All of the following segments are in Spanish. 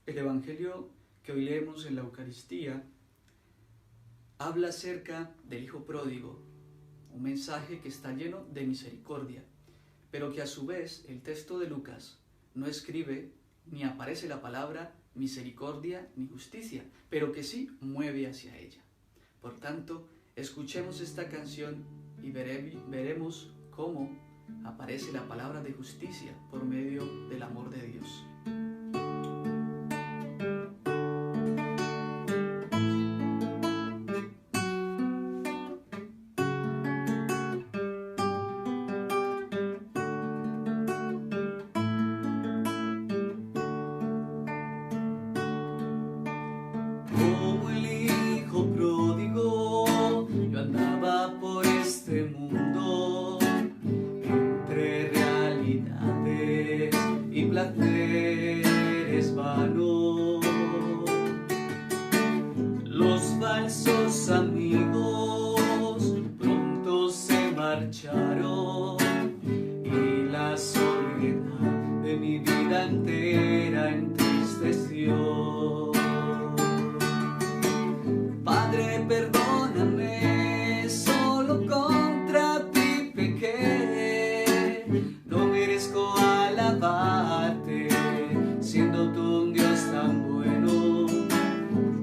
El Evangelio que hoy leemos en la Eucaristía habla acerca del Hijo Pródigo, un mensaje que está lleno de misericordia, pero que a su vez el texto de Lucas no escribe ni aparece la palabra misericordia ni justicia, pero que sí mueve hacia ella. Por tanto, escuchemos esta canción y veremos cómo aparece la palabra de justicia por medio del amor de Dios. Como el hijo pródigo, yo andaba por este mundo entre realidades y placeres vanos. Los falsos amigos pronto se marcharon y la soledad de mi vida entera entristeció. Padre, perdóname, solo contra ti pequé. No merezco alabarte, siendo tú un Dios tan bueno.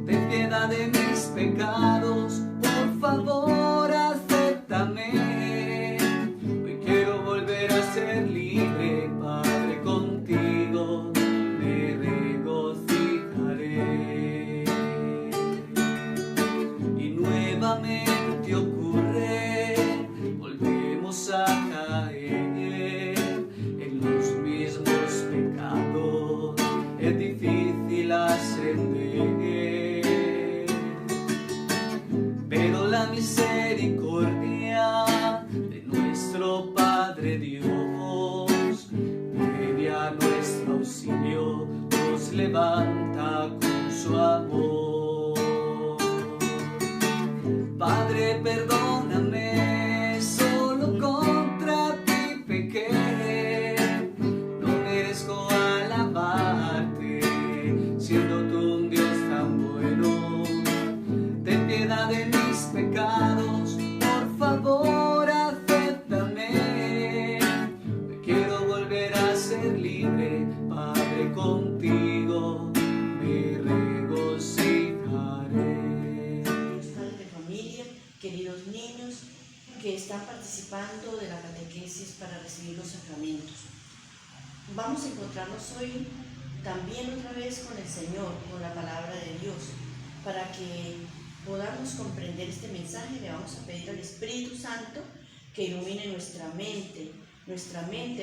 Ten piedad de mis pecados, por favor, acéptame. Hoy quiero volver a ser libre, Padre, contigo me regocijaré. Nuevamente ocurre, volvemos a caer en los mismos pecados, es difícil ascender, pero la misericordia de nuestro Padre Dios viene a nuestro auxilio, nos levanta con su amor. Padre, perdóname, solo contra ti pequé. No merezco alabarte, siendo tú un Dios tan bueno. Ten piedad de mis pecados, por favor, acéptame. Hoy quiero volver a ser libre, Padre, contigo me regocijaré. Queridos niños que están participando de la catequesis para recibir los sacramentos, vamos a encontrarnos hoy también otra vez con el Señor, con la palabra de Dios. Para que podamos comprender este mensaje, le vamos a pedir al Espíritu Santo que ilumine nuestra mente,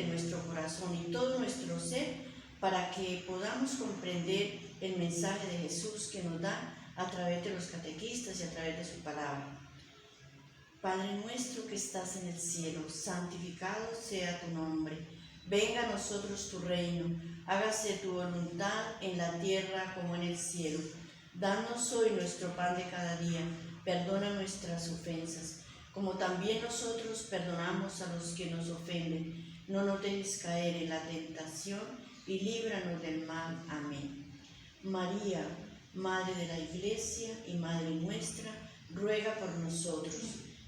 nuestro corazón y todo nuestro ser, para que podamos comprender el mensaje de Jesús que nos da a través de los catequistas y a través de su palabra. Padre nuestro que estás en el cielo, santificado sea tu nombre. Venga a nosotros tu reino, hágase tu voluntad en la tierra como en el cielo. Danos hoy nuestro pan de cada día, perdona nuestras ofensas, como también nosotros perdonamos a los que nos ofenden. No nos dejes caer en la tentación y líbranos del mal. Amén. María, Madre de la Iglesia y Madre nuestra, ruega por nosotros.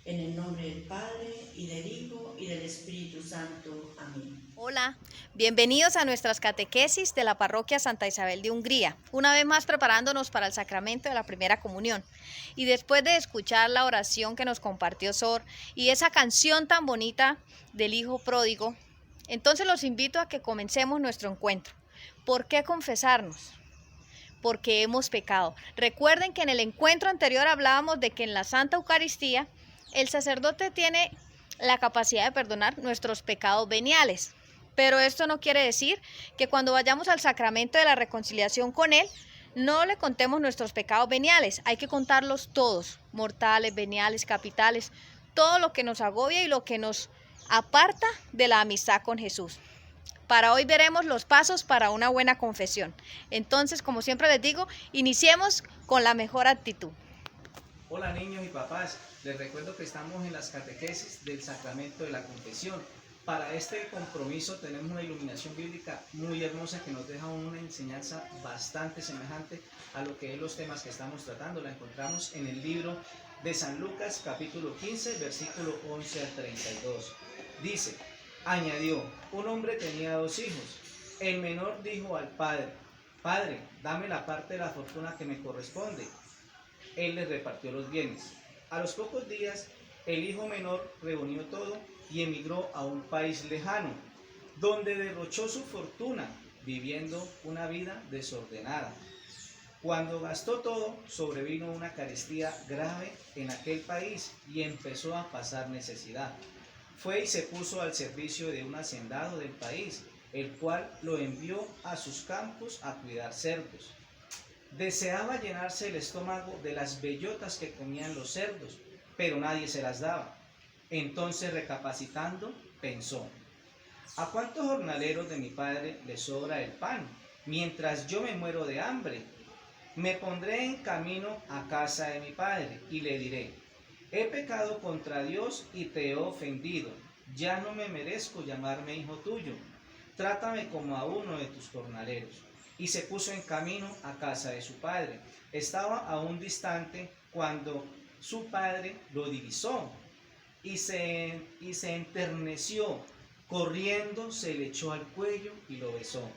En el nombre del Padre, y del Hijo, y del Espíritu Santo. Amén. Hola, bienvenidos a nuestras catequesis de la Parroquia Santa Isabel de Hungría, una vez más preparándonos para el sacramento de la primera comunión. Y después de escuchar la oración que nos compartió Sor y esa canción tan bonita del Hijo Pródigo, entonces los invito a que comencemos nuestro encuentro. ¿Por qué confesarnos? Porque hemos pecado. Recuerden que en el encuentro anterior hablábamos de que en la Santa Eucaristía el sacerdote tiene la capacidad de perdonar nuestros pecados veniales, pero esto no quiere decir que cuando vayamos al sacramento de la reconciliación con Él, no le contemos nuestros pecados veniales. Hay que contarlos todos, mortales, veniales, capitales, todo lo que nos agobia y lo que nos aparta de la amistad con Jesús. Para hoy veremos los pasos para una buena confesión. Entonces, como siempre les digo, iniciemos con la mejor actitud. Hola niños y papás, les recuerdo que estamos en las catequesis del sacramento de la confesión Para este compromiso tenemos una iluminación bíblica muy hermosa que nos deja una enseñanza bastante semejante a lo que es los temas que estamos tratando. La encontramos en el libro de San Lucas, capítulo 15, versículo 11 al 32. Dice, añadió, un hombre tenía 2 hijos. El menor dijo al padre, Padre, dame la parte de la fortuna que me corresponde. Él le repartió los bienes. A los pocos días, el hijo menor reunió todo y emigró a un país lejano, donde derrochó su fortuna, viviendo una vida desordenada. Cuando gastó todo, sobrevino una carestía grave en aquel país y empezó a pasar necesidad. Fue y se puso al servicio de un hacendado del país, el cual lo envió a sus campos a cuidar cerdos. Deseaba llenarse el estómago de las bellotas que comían los cerdos, pero nadie se las daba. Entonces, recapacitando, pensó, ¿a cuántos jornaleros de mi padre les sobra el pan, mientras yo me muero de hambre? Me pondré en camino a casa de mi padre y le diré, he pecado contra Dios y te he ofendido, ya no me merezco llamarme hijo tuyo, trátame como a uno de tus jornaleros. Y se puso en camino a casa de su padre. Estaba aún distante cuando su padre lo divisó y se enterneció. Corriendo se le echó al cuello y lo besó.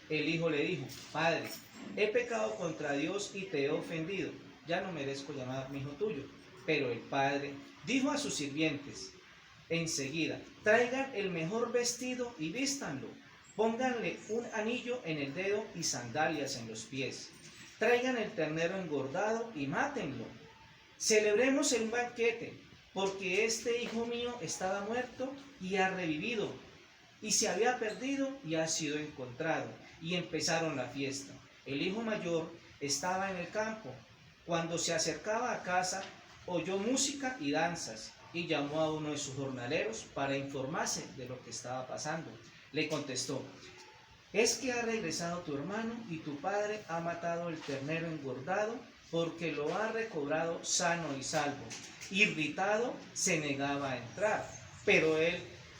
El hijo le dijo, Padre, he pecado contra Dios y te he ofendido, ya no merezco llamarme hijo tuyo. Pero el padre dijo a sus sirvientes, enseguida, traigan el mejor vestido y vístanlo. Pónganle un anillo en el dedo y sandalias en los pies. Traigan el ternero engordado y mátenlo. Celebremos el banquete, porque este hijo mío estaba muerto y ha revivido, y se había perdido y ha sido encontrado. Y empezaron la fiesta. El hijo mayor estaba en el campo. Cuando se acercaba a casa, oyó música y danzas, y llamó a uno de sus jornaleros para informarse de lo que estaba pasando. Le contestó, es que ha regresado tu hermano y tu padre ha matado el ternero engordado porque lo ha recobrado sano y salvo. Irritado, se negaba a entrar, pero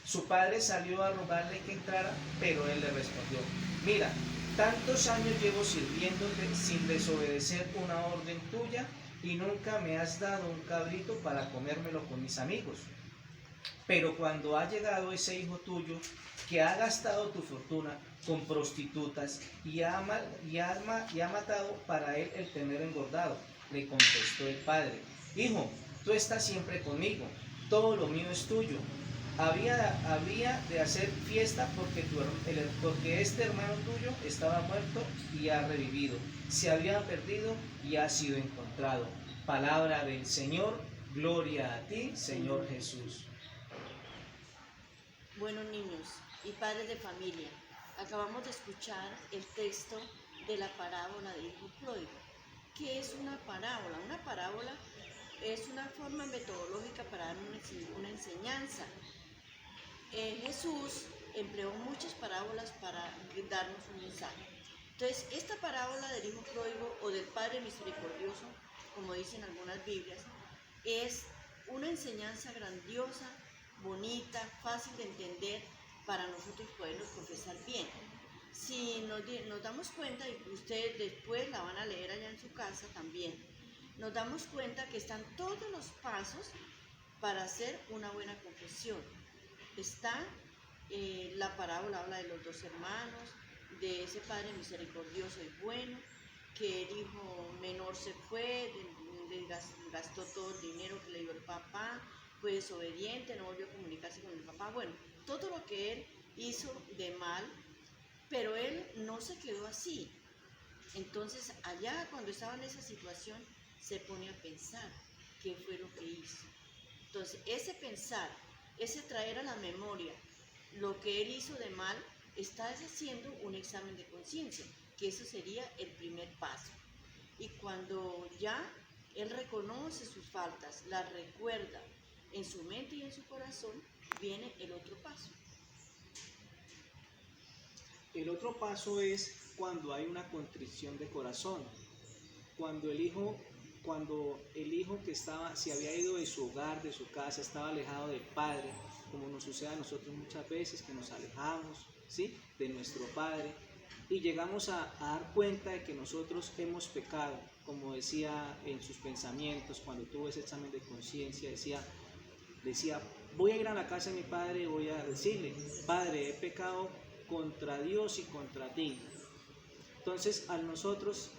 su padre salió a rogarle que entrara, pero él le respondió, mira, tantos años llevo sirviéndote sin desobedecer una orden tuya y nunca me has dado un cabrito para comérmelo con mis amigos. Pero cuando ha llegado ese hijo tuyo que ha gastado tu fortuna con prostitutas y ha matado para él el ternero engordado, le contestó el padre, hijo, tú estás siempre conmigo, todo lo mío es tuyo. Habría de hacer fiesta porque este hermano tuyo estaba muerto y ha revivido, se había perdido y ha sido encontrado. Palabra del Señor, gloria a ti, Señor Jesús. Buenos niños y padres de familia, acabamos de escuchar el texto de la parábola del hijo pródigo. ¿Qué es una parábola? Una parábola es una forma metodológica para dar una enseñanza. Jesús empleó muchas parábolas para darnos un mensaje. Entonces, esta parábola del hijo pródigo o del padre misericordioso, como dicen algunas Biblias, es una enseñanza grandiosa, bonita, fácil de entender para nosotros podernos confesar bien. Si nos damos cuenta, y ustedes después la van a leer allá en su casa también, nos damos cuenta que están todos los pasos para hacer una buena confesión. Está la parábola, habla de los 2 hermanos, de ese padre misericordioso y bueno, que el hijo menor se fue, gastó todo el dinero que le dio el papá, fue desobediente, no volvió a comunicarse con el papá. Bueno, todo lo que él hizo de mal, pero él no se quedó así. Entonces, allá cuando estaba en esa situación, se pone a pensar qué fue lo que hizo. Entonces, ese pensar, ese traer a la memoria lo que él hizo de mal, está haciendo un examen de conciencia, que eso sería el primer paso. Y cuando ya él reconoce sus faltas, las recuerda en su mente y en su corazón, viene el otro paso. El otro paso es cuando hay una contrición de corazón, cuando el hijo cuando el hijo que se había ido de su hogar, de su casa, estaba alejado del Padre, como nos sucede a nosotros muchas veces, que nos alejamos, ¿sí?, de nuestro Padre, y llegamos a dar cuenta de que nosotros hemos pecado, como decía en sus pensamientos, cuando tuvo ese examen de conciencia, decía, voy a ir a la casa de mi padre y voy a decirle, Padre, he pecado contra Dios y contra ti. Entonces, al nosotros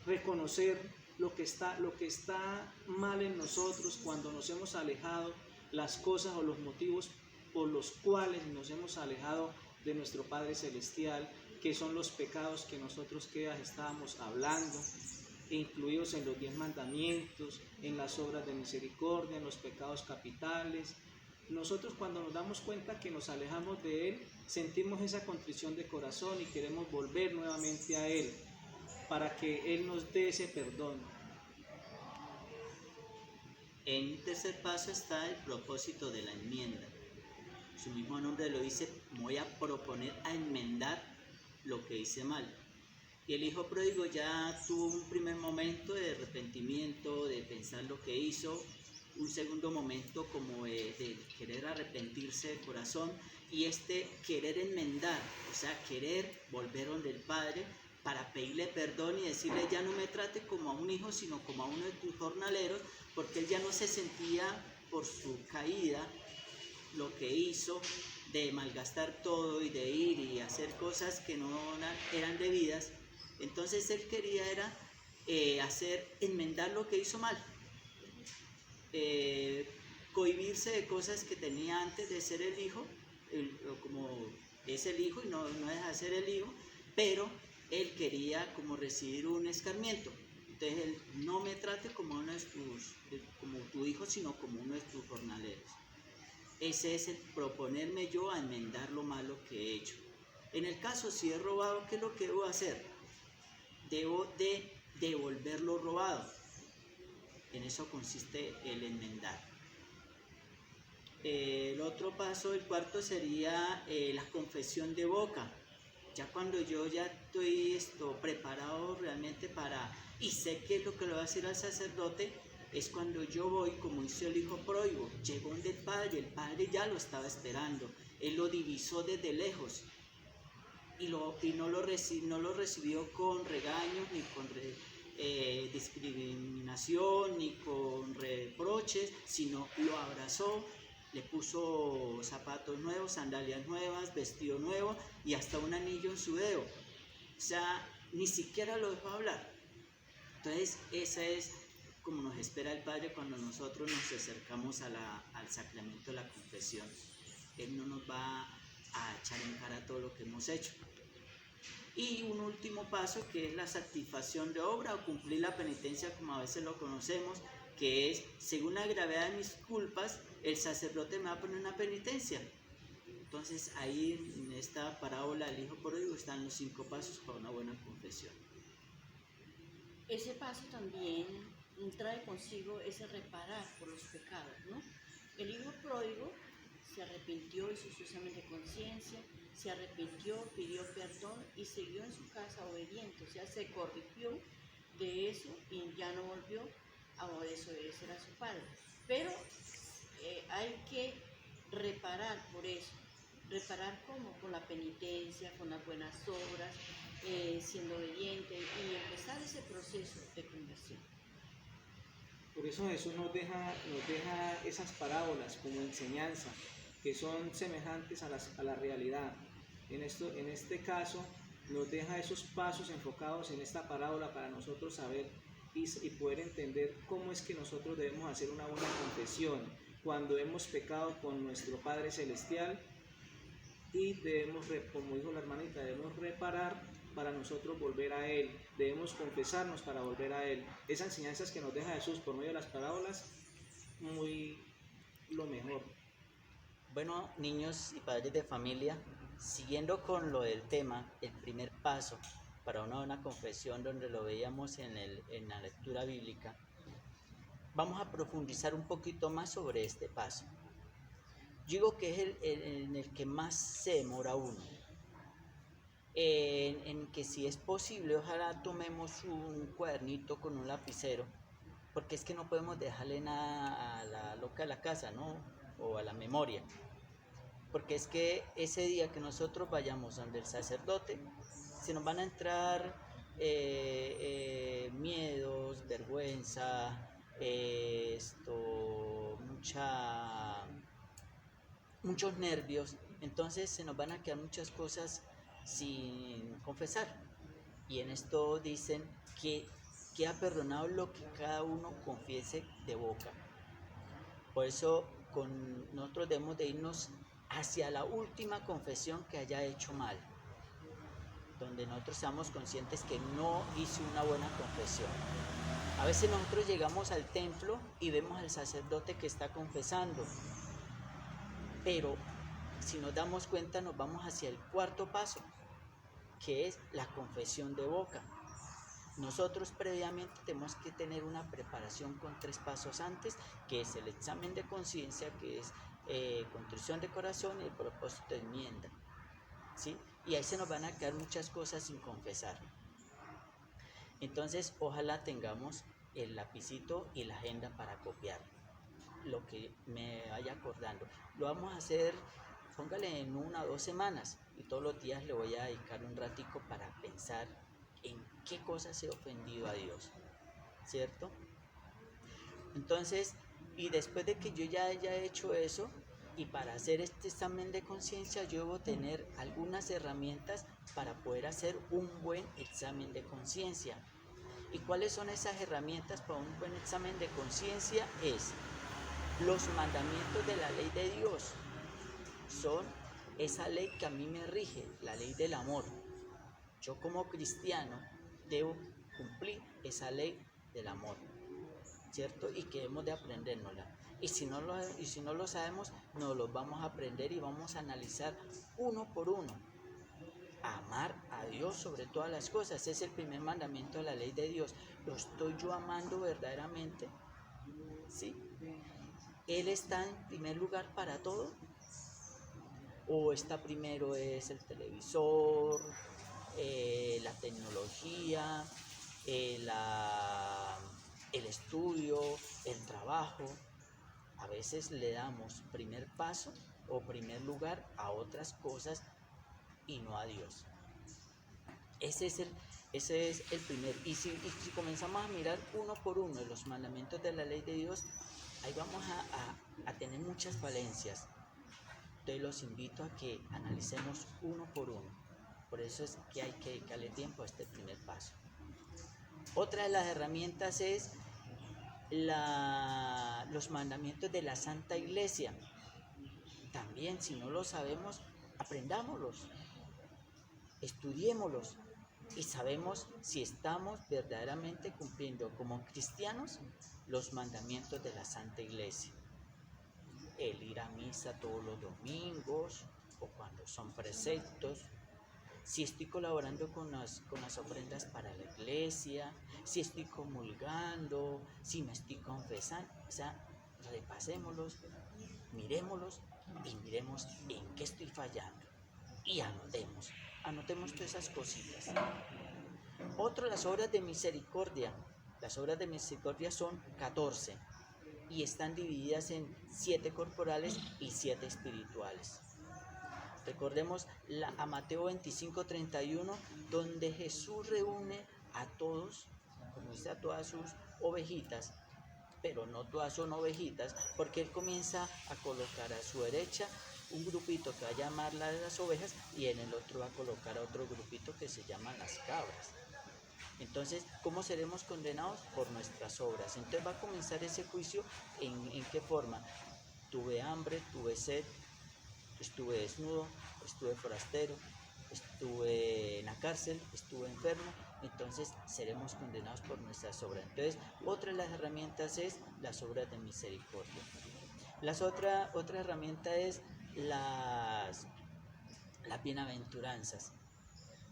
reconocer lo que está mal en nosotros, cuando nos hemos alejado, las cosas o los motivos por los cuales nos hemos alejado de nuestro Padre Celestial, que son los pecados que nosotros estábamos hablando, incluidos en los 10 mandamientos, en las obras de misericordia, en los pecados capitales. Nosotros, cuando nos damos cuenta que nos alejamos de Él, sentimos esa contrición de corazón y queremos volver nuevamente a Él para que Él nos dé ese perdón. En un tercer paso está el propósito de la enmienda. Su mismo nombre lo dice, voy a proponer a enmendar lo que hice mal. Y el hijo pródigo ya tuvo un primer momento de arrepentimiento, de pensar lo que hizo, un segundo momento como de querer arrepentirse de corazón, y querer enmendar, o sea, querer volver donde el Padre para pedirle perdón y decirle, ya no me trate como a un hijo, sino como a uno de tus jornaleros, porque él ya no se sentía por su caída, lo que hizo, de malgastar todo y de ir y hacer cosas que no eran debidas. Entonces él quería enmendar lo que hizo mal, cohibirse de cosas que tenía antes de ser el hijo, como es el hijo y no deja de ser el hijo, pero él quería como recibir un escarmiento. Entonces él, no me trate como como tu hijo, sino como uno de tus jornaleros. Ese es el proponerme yo a enmendar lo malo que he hecho. En el caso, si he robado, ¿qué es lo que debo hacer? Debo de devolver lo robado. En eso consiste el enmendar. El otro paso, el cuarto, sería la confesión de boca. Ya cuando yo ya estoy preparado realmente y sé qué es lo que le voy a decir al sacerdote, es cuando yo voy, como hizo el hijo pródigo, llegó donde el Padre ya lo estaba esperando, él lo divisó desde lejos y no lo recibió con regaños, ni con discriminación, ni con reproches, sino lo abrazó, le puso zapatos nuevos, sandalias nuevas, vestido nuevo y hasta un anillo en su dedo. O sea, ni siquiera lo dejó hablar. Entonces, esa es como nos espera el Padre cuando nosotros nos acercamos al sacramento de la confesión. Él no nos va a echar en cara todo lo que hemos hecho. Y un último paso, que es la satisfacción de obra o cumplir la penitencia, como a veces lo conocemos, que es, según la gravedad de mis culpas, el sacerdote me va a poner una penitencia. Entonces ahí en esta parábola del hijo pródigo están los 5 pasos para una buena confesión. Ese paso también trae consigo ese reparar por los pecados, ¿no? El hijo pródigo se arrepintió, hizo su examen de conciencia, se arrepintió, pidió perdón y siguió en su casa obediente, o sea, se corrigió de eso y ya no volvió a desobedecer a su padre. Pero hay que reparar por eso. ¿Reparar cómo? Con la penitencia, con las buenas obras, siendo obediente y empezar ese proceso de conversión. Por eso Jesús nos deja esas parábolas como enseñanza, que son semejantes a la realidad. En este caso, nos deja esos pasos enfocados en esta parábola para nosotros saber y poder entender cómo es que nosotros debemos hacer una buena confesión cuando hemos pecado con nuestro Padre Celestial, y debemos, como dijo la hermanita, debemos reparar para nosotros volver a Él, debemos confesarnos para volver a Él. Esas enseñanzas que nos deja Jesús por medio de las parábolas, muy lo mejor. Bueno, niños y padres de familia, siguiendo con lo del tema, el primer paso para una buena confesión, donde lo veíamos en la lectura bíblica, vamos a profundizar un poquito más sobre este paso. Yo digo que es en el que más se demora uno. en que si es posible, ojalá tomemos un cuadernito con un lapicero, porque es que no podemos dejarle nada a la loca de la casa, ¿no? O a la memoria. Porque es que ese día que nosotros vayamos donde el sacerdote, se nos van a entrar miedos, vergüenza, muchos nervios, entonces se nos van a quedar muchas cosas sin confesar. Y en esto dicen que queda perdonado lo que cada uno confiese de boca. Por eso nosotros debemos de irnos hacia la última confesión que haya hecho mal, donde nosotros seamos conscientes que no hice una buena confesión. A veces nosotros llegamos al templo y vemos al sacerdote que está confesando, pero si nos damos cuenta nos vamos hacia el cuarto paso, que es la confesión de boca. Nosotros previamente tenemos que tener una preparación con 3 pasos antes, que es el examen de conciencia, que es contrición de corazón y el propósito de enmienda, ¿sí? Y ahí se nos van a quedar muchas cosas sin confesar. Entonces, ojalá tengamos el lapicito y la agenda para copiar lo que me vaya acordando. Lo vamos a hacer, póngale en 1 o 2 semanas, y todos los días le voy a dedicar un ratico para pensar en qué cosas he ofendido a Dios, ¿cierto? Entonces, y después de que yo ya haya hecho eso, y para hacer este examen de conciencia, yo debo tener algunas herramientas para poder hacer un buen examen de conciencia. ¿Y cuáles son esas herramientas para un buen examen de conciencia? Es los mandamientos de la ley de Dios. Son esa ley que a mí me rige, la ley del amor. Yo como cristiano debo cumplir esa ley del amor, ¿cierto? Y que debemos de aprendérnosla. Y si no lo sabemos, nos lo vamos a aprender y vamos a analizar uno por uno. Amar a Dios sobre todas las cosas. Ese es el primer mandamiento de la ley de Dios. ¿Lo estoy yo amando verdaderamente? ¿Sí? ¿Él está en primer lugar para todo? ¿O está primero es el televisor, la tecnología, el estudio, el trabajo? A veces le damos primer paso o primer lugar a otras cosas y no a Dios. Ese es el primer. Y si comenzamos a mirar uno por uno los mandamientos de la ley de Dios, ahí vamos a tener muchas falencias. Entonces los invito a que analicemos uno por uno. Por eso es que hay que dedicarle tiempo a este primer paso. Otra de las herramientas es los mandamientos de la Santa Iglesia. También, si no lo sabemos, aprendámoslos, estudiémoslos y sabemos si estamos verdaderamente cumpliendo como cristianos los mandamientos de la Santa Iglesia. El ir a misa todos los domingos o cuando son preceptos, si estoy colaborando con las ofrendas para la iglesia, si estoy comulgando, si me estoy confesando. O sea, repasémoslos, miremoslos y miremos en qué estoy fallando y anotemos todas esas cositas. Otro, las obras de misericordia. Las obras de misericordia son 14 y están divididas en 7 corporales y 7 espirituales. Recordemos a Mateo 25:31, donde Jesús reúne a todos, como dice, a todas sus ovejitas, pero no todas son ovejitas, porque Él comienza a colocar a su derecha un grupito que va a llamar las ovejas y en el otro va a colocar a otro grupito que se llaman las cabras. Entonces, ¿cómo seremos condenados? Por nuestras obras. Entonces va a comenzar ese juicio en qué forma. Tuve hambre, tuve sed, estuve desnudo, estuve forastero, estuve en la cárcel, estuve enfermo. Entonces seremos condenados por nuestras obras. Entonces, otra de las herramientas es las obras de misericordia. Otra herramienta es las bienaventuranzas.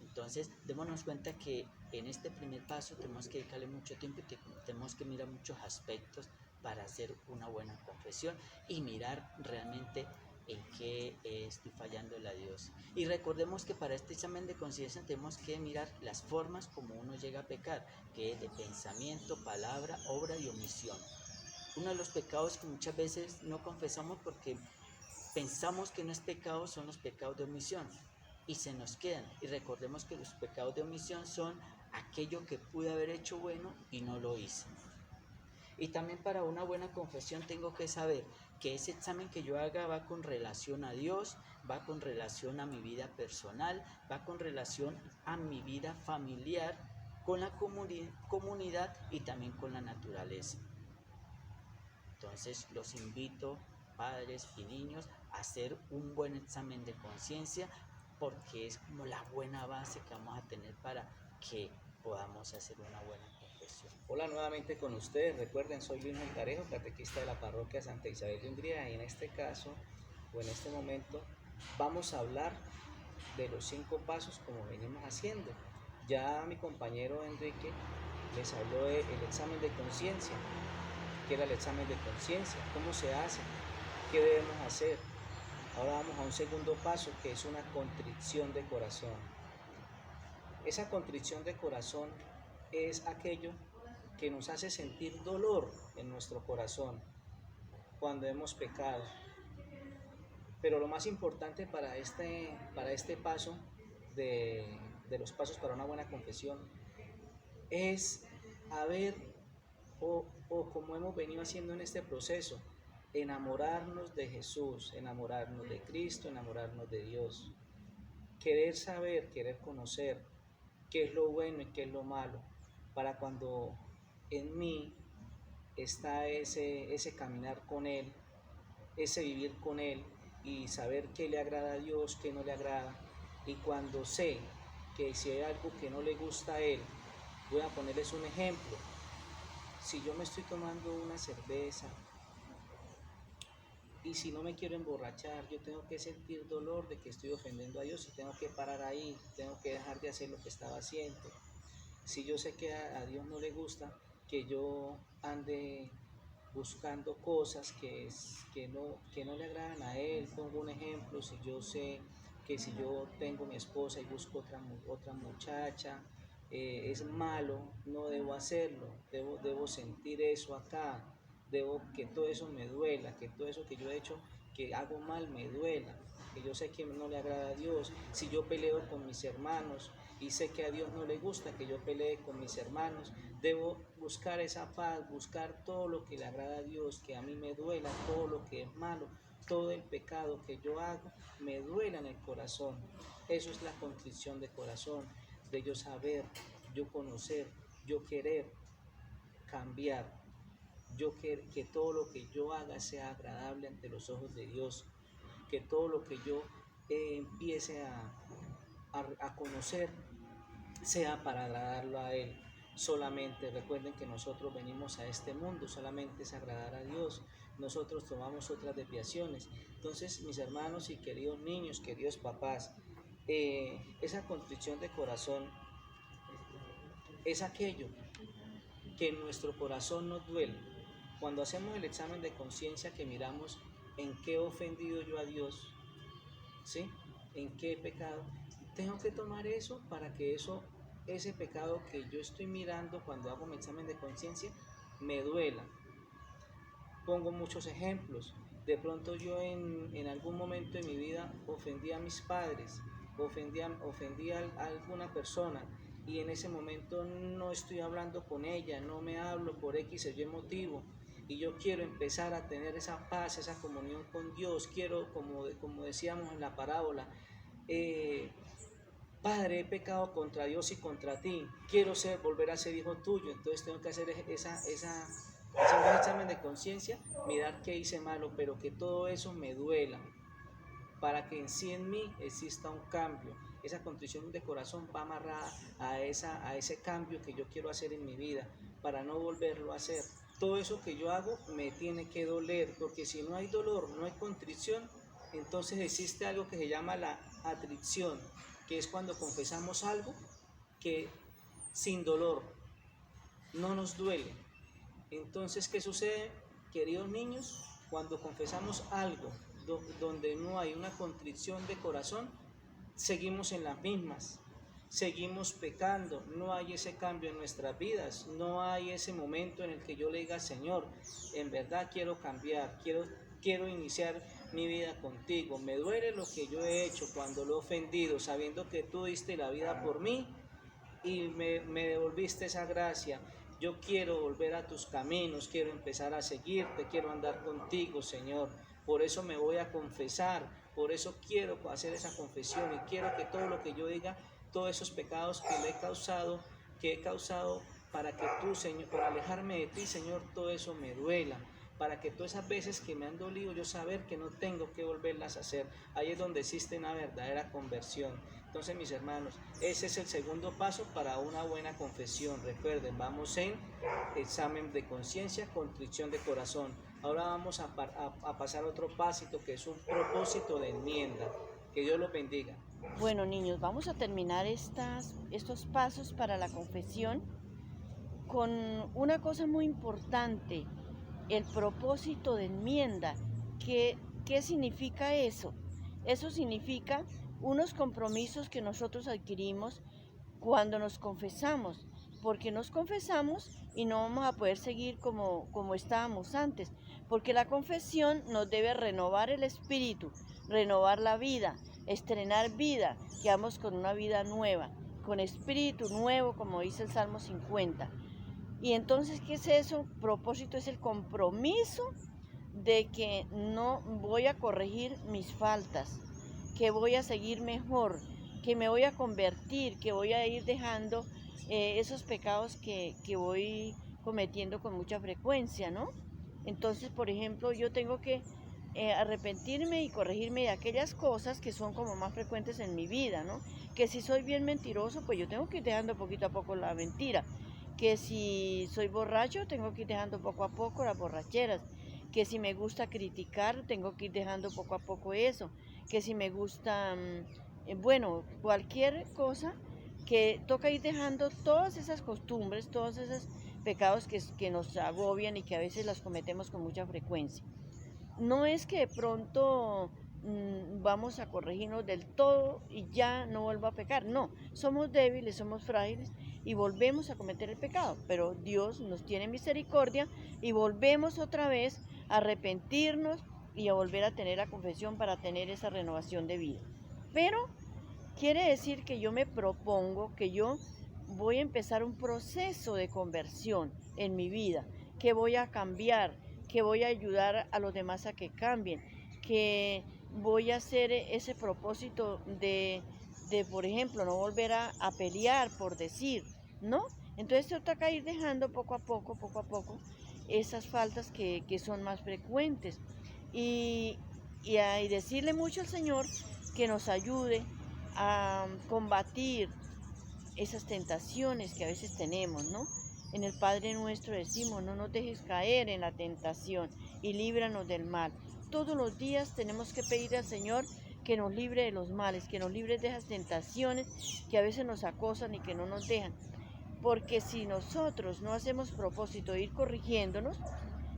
Entonces, démonos cuenta que en este primer paso tenemos que dedicarle mucho tiempo y tenemos que mirar muchos aspectos para hacer una buena confesión y mirar realmente en qué estoy fallándole a Dios. Y recordemos que para este examen de conciencia tenemos que mirar las formas como uno llega a pecar, que es de pensamiento, palabra, obra y omisión. Uno de los pecados que muchas veces no confesamos porque pensamos que no es pecado son los pecados de omisión y se nos quedan. Y recordemos que los pecados de omisión son aquello que pude haber hecho bueno y no lo hice. Y también para una buena confesión tengo que saber que ese examen que yo haga va con relación a Dios, va con relación a mi vida personal, va con relación a mi vida familiar, con la comunidad y también con la naturaleza. Entonces los invito, padres y niños, a hacer un buen examen de conciencia porque es como la buena base que vamos a tener para que podamos hacer una buena confesión. Hola nuevamente con ustedes, recuerden, soy Luis Montarejo, catequista de la parroquia Santa Isabel de Hungría, y en este caso, o en este momento, vamos a hablar de los 5 pasos como venimos haciendo. Ya mi compañero Enrique les habló del examen de conciencia. ¿Qué era el examen de conciencia? ¿Cómo se hace? ¿Qué debemos hacer? Ahora vamos a un segundo paso, que es una contrición de corazón. Esa contrición de corazón es aquello que nos hace sentir dolor en nuestro corazón cuando hemos pecado. Pero lo más importante para este paso de los pasos para una buena confesión es haber, o como hemos venido haciendo en este proceso, enamorarnos de Jesús, enamorarnos de Cristo, enamorarnos de Dios. Querer saber, querer conocer qué es lo bueno y qué es lo malo, para cuando en mí está ese caminar con Él, ese vivir con Él y saber qué le agrada a Dios, qué no le agrada. Y cuando sé que si hay algo que no le gusta a Él, voy a ponerles un ejemplo. Si yo me estoy tomando una cerveza y si no me quiero emborrachar, yo tengo que sentir dolor de que estoy ofendiendo a Dios y tengo que parar ahí, tengo que dejar de hacer lo que estaba haciendo. Si yo sé que a Dios no le gusta que yo ande buscando cosas que no le agradan a Él, pongo un ejemplo, si yo sé que si yo tengo mi esposa y busco otra muchacha, es malo, no debo hacerlo, debo sentir eso acá, debo que todo eso me duela, que todo eso que yo he hecho, que hago mal, me duela, que yo sé que no le agrada a Dios. Si yo peleo con mis hermanos y sé que a Dios no le gusta que yo pelee con mis hermanos, debo buscar esa paz, buscar todo lo que le agrada a Dios, que a mí me duela, todo lo que es malo, todo el pecado que yo hago, me duela en el corazón. Eso es la contrición de corazón, de yo saber, yo conocer, yo querer cambiar, yo que todo lo que yo haga sea agradable ante los ojos de Dios, que todo lo que yo empiece a conocer sea para agradarlo a Él. Solamente recuerden que nosotros venimos a este mundo, solamente es agradar a Dios. Nosotros tomamos otras desviaciones. Entonces, mis hermanos y queridos niños, queridos papás, esa contrición de corazón es aquello que en nuestro corazón nos duele. Cuando hacemos el examen de conciencia, que miramos en qué he ofendido yo a Dios, ¿sí? En qué he pecado, tengo que tomar eso para que ese pecado que yo estoy mirando cuando hago mi examen de conciencia me duela. Pongo muchos ejemplos. De pronto yo en algún momento de mi vida ofendí a mis padres, ofendí a alguna persona, y en ese momento no estoy hablando con ella, no me hablo por X o Y motivo, y yo quiero empezar a tener esa paz, esa comunión con Dios. Quiero, como decíamos en la parábola, Padre, he pecado contra Dios y contra ti, quiero volver a ser hijo tuyo. Entonces tengo que hacer hacer un examen de conciencia, mirar qué hice malo, pero que todo eso me duela, para que en mí exista un cambio. Esa contrición de corazón va amarrada a ese cambio que yo quiero hacer en mi vida, para no volverlo a hacer. Todo eso que yo hago me tiene que doler, porque si no hay dolor, no hay contrición, entonces existe algo que se llama la atrición, que es cuando confesamos algo que sin dolor, no nos duele. Entonces, ¿qué sucede, queridos niños? Cuando confesamos algo donde no hay una contrición de corazón, seguimos en las mismas, seguimos pecando, no hay ese cambio en nuestras vidas, no hay ese momento en el que yo le diga, Señor, en verdad quiero cambiar, quiero iniciar mi vida contigo, me duele lo que yo he hecho cuando lo he ofendido, sabiendo que tú diste la vida por mí y me devolviste esa gracia. Yo quiero volver a tus caminos, quiero empezar a seguirte, quiero andar contigo, Señor. Por eso me voy a confesar, por eso quiero hacer esa confesión y quiero que todo lo que yo diga, todos esos pecados que he causado para que tú, Señor, para alejarme de ti, Señor, todo eso me duela. Para que todas esas veces que me han dolido, yo saber que no tengo que volverlas a hacer. Ahí es donde existe una verdadera conversión. Entonces, mis hermanos, ese es el segundo paso para una buena confesión. Recuerden, vamos en examen de conciencia, contrición de corazón. Ahora vamos a pasar a otro pasito que es un propósito de enmienda. Que Dios los bendiga. Bueno, niños, vamos a terminar estos pasos para la confesión con una cosa muy importante, el propósito de enmienda. ¿Qué significa eso? Eso significa unos compromisos que nosotros adquirimos cuando nos confesamos, porque nos confesamos y no vamos a poder seguir como estábamos antes, porque la confesión nos debe renovar el espíritu, renovar la vida, estrenar vida, quedamos con una vida nueva, con espíritu nuevo, como dice el Salmo 50. Y entonces, ¿qué es eso? Propósito es el compromiso de que no voy a corregir mis faltas, que voy a seguir mejor, que me voy a convertir, que voy a ir dejando esos pecados que voy cometiendo con mucha frecuencia, ¿no? Entonces, por ejemplo, yo tengo que arrepentirme y corregirme de aquellas cosas que son como más frecuentes en mi vida, ¿no? Que si soy bien mentiroso, pues yo tengo que ir dejando poquito a poco la mentira. Que si soy borracho, tengo que ir dejando poco a poco las borracheras. Que si me gusta criticar, tengo que ir dejando poco a poco eso. Que si me gusta, bueno, cualquier cosa, que toca ir dejando todas esas costumbres, todos esos pecados que nos agobian y que a veces las cometemos con mucha frecuencia. No es que de pronto vamos a corregirnos del todo y ya no vuelvo a pecar. No, somos débiles, somos frágiles y volvemos a cometer el pecado. Pero Dios nos tiene misericordia y volvemos otra vez a arrepentirnos y a volver a tener la confesión para tener esa renovación de vida. Pero quiere decir que yo me propongo que yo voy a empezar un proceso de conversión en mi vida, que voy a cambiar, que voy a ayudar a los demás a que cambien, que voy a hacer ese propósito de por ejemplo, no volver a pelear por decir, ¿no? Entonces toca ir dejando poco a poco, esas faltas que son más frecuentes y decirle mucho al Señor que nos ayude a combatir esas tentaciones que a veces tenemos, ¿no? En el Padre Nuestro decimos, no nos dejes caer en la tentación y líbranos del mal. Todos los días tenemos que pedir al Señor que nos libre de los males, que nos libre de esas tentaciones que a veces nos acosan y que no nos dejan. Porque si nosotros no hacemos propósito de ir corrigiéndonos,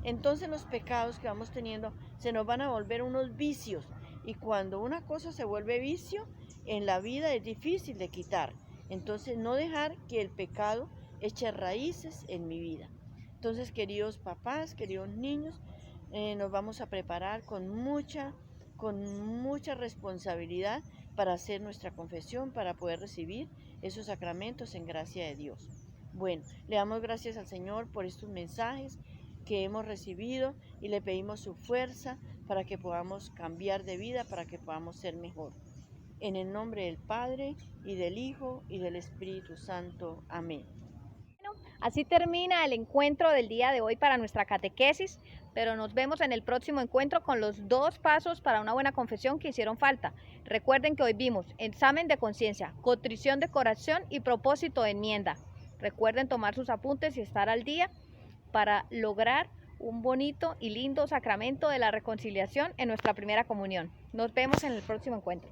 entonces los pecados que vamos teniendo se nos van a volver unos vicios. Y cuando una cosa se vuelve vicio, en la vida es difícil de quitar. Entonces no dejar que el pecado eche raíces en mi vida. Entonces, queridos papás, queridos niños, nos vamos a preparar con mucha responsabilidad para hacer nuestra confesión, para poder recibir esos sacramentos en gracia de Dios. Bueno, le damos gracias al Señor por estos mensajes que hemos recibido y le pedimos su fuerza para que podamos cambiar de vida, para que podamos ser mejor. En el nombre del Padre, y del Hijo, y del Espíritu Santo. Amén. Así termina el encuentro del día de hoy para nuestra catequesis, pero nos vemos en el próximo encuentro con los 2 pasos para una buena confesión que hicieron falta. Recuerden que hoy vimos examen de conciencia, contrición de corazón y propósito de enmienda. Recuerden tomar sus apuntes y estar al día para lograr un bonito y lindo sacramento de la reconciliación en nuestra primera comunión. Nos vemos en el próximo encuentro.